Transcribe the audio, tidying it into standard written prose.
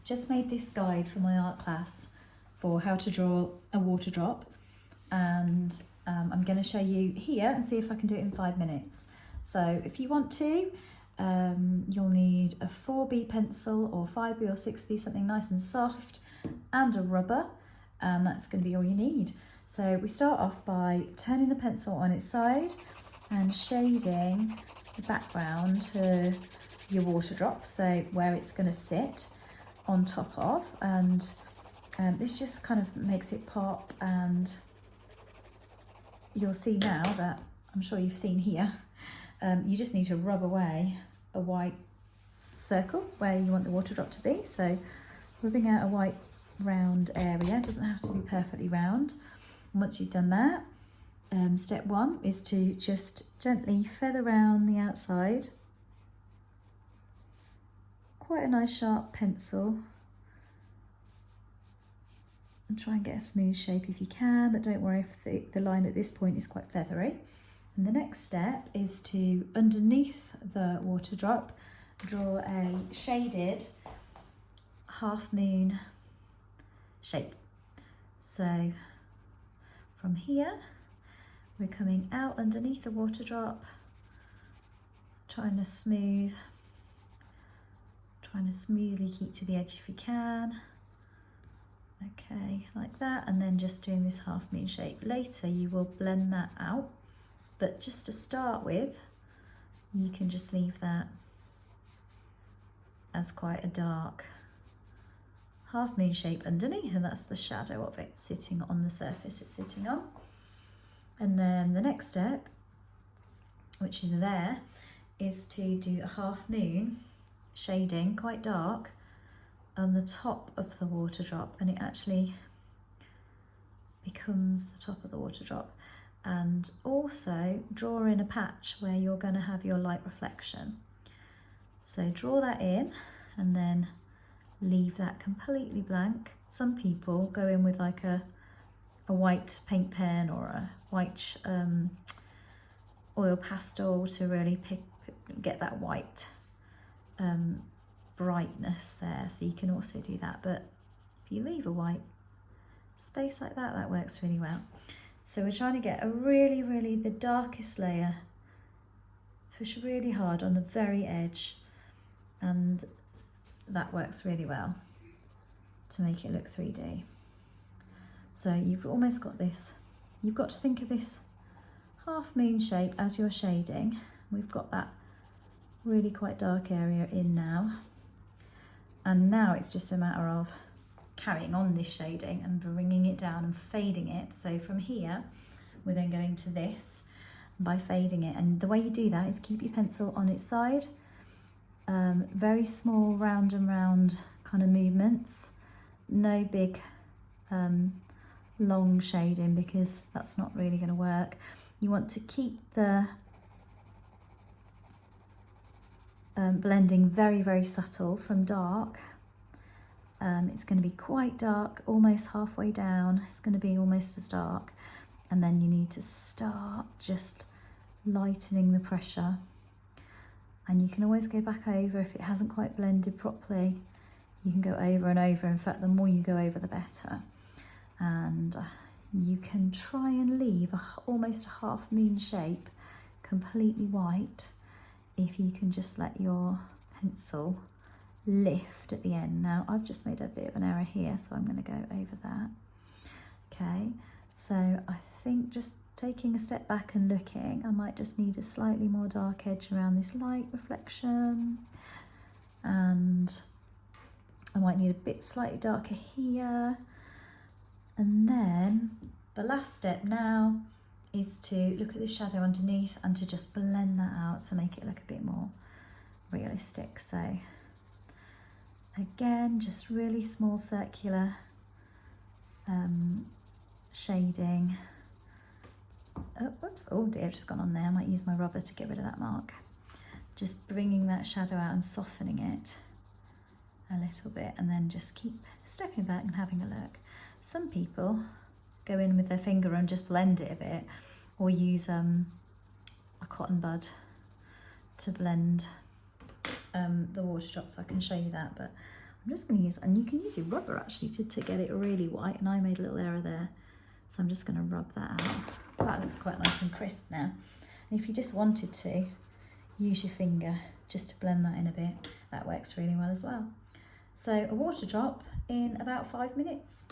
just made this guide for my art class for how to draw a water drop, and I'm going to show you here and see if I can do it in 5 minutes. So if you want to, you'll need a 4B pencil or 5B or 6B, something nice and soft, and a rubber, and that's going to be all you need. So we start off by turning the pencil on its side and shading the background to your water drop, so where it's going to sit on top of, and this just kind of makes it pop. And you'll see now that, I'm sure you've seen here, you just need to rub away a white circle where you want the water drop to be. So rubbing out a white round area, it doesn't have to be perfectly round. And once you've done that, step 1 is to just gently feather around the outside. Quite a nice sharp pencil, and try and get a smooth shape if you can, but don't worry if the line at this point is quite feathery. And the next step is to, underneath the water drop, draw a shaded half moon shape. So from here, we're coming out underneath the water drop, trying to smoothly keep to the edge if you can. Okay, like that, and then just doing this half moon shape. Later you will blend that out, but just to start with, you can just leave that as quite a dark half moon shape underneath, and that's the shadow of it sitting on the surface it's sitting on. And then the next step, which is there, is to do a half moon shading, quite dark, on the top of the water drop, and it actually becomes the top of the water drop. And also draw in a patch where you're going to have your light reflection. So draw that in and then leave that completely blank. Some people go in with like a white paint pen or a white oil pastel to really get that white brightness there, so you can also do that. But if you leave a white space like that, that works really well. So we're trying to get a really the darkest layer, push really hard on the very edge, and that works really well to make it look 3D. So you've almost got this, you've got to think of this half moon shape as you're shading. We've got that really quite dark area in now, and now it's just a matter of carrying on this shading and bringing it down and fading it. So from here we're then going to this by fading it, and the way you do that is keep your pencil on its side, very small round and round kind of movements, no big long shading, because that's not really going to work. You want to keep the blending very subtle from dark. It's going to be quite dark, almost halfway down, it's going to be almost as dark, and then you need to start just lightening the pressure. And you can always go back over if it hasn't quite blended properly. You can go over and over. In fact, the more you go over, the better. And you can try and leave almost a half moon shape completely white if you can just let your pencil lift at the end. Now I've just made a bit of an error here, so I'm going to go over that. Okay, so I think just taking a step back and looking, I might just need a slightly more dark edge around this light reflection, and I might need a bit slightly darker here. And then the last step now is to look at the shadow underneath and to just blend that out to make it look a bit more realistic. So again, just really small circular shading. Oh, whoops, oh dear, I've just gone on there. I might use my rubber to get rid of that mark. Just bringing that shadow out and softening it a little bit, and then just keep stepping back and having a look. Some people go in with their finger and just blend it a bit, or use a cotton bud to blend the water drop, so I can show you that, but I'm just going to use, and you can use your rubber actually to get it really white, and I made a little error there. So I'm just going to rub that out. That looks quite nice and crisp now. And if you just wanted to, use your finger just to blend that in a bit. That works really well as well. So a water drop in about 5 minutes.